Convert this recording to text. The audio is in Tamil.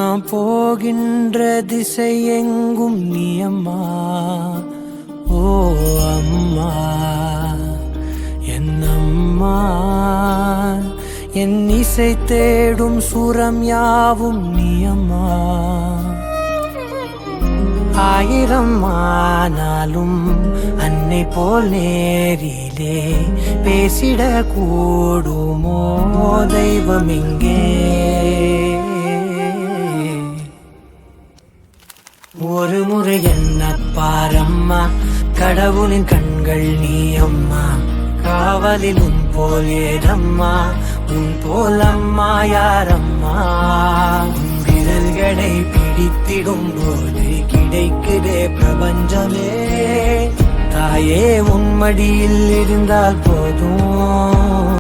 நான் போகின்ற திசை எங்கும் நீ அம்மா. ஓ அம்மா என் அம்மா, என் இசை தேடும் சுரம் யாவும் நீ அம்மா. ஆயிரம் ஆனாலும் அன்னை போல் நேரிலே பேசிட கூடுமோ தெய்வம் இங்கே. ஒரு முறை என்ன பாரம்மா, கடவுளின் கண்கள் நீ அம்மா. காவலில் உன் போல் ஏதம்மா, உன் போல் அம்மா யாரம்மா. உன் விரல்களை பிடித்திடும் போது கிடைக்குதே பிரபஞ்சமே. தாயே உன் மடியில் இருந்தால் போதும்.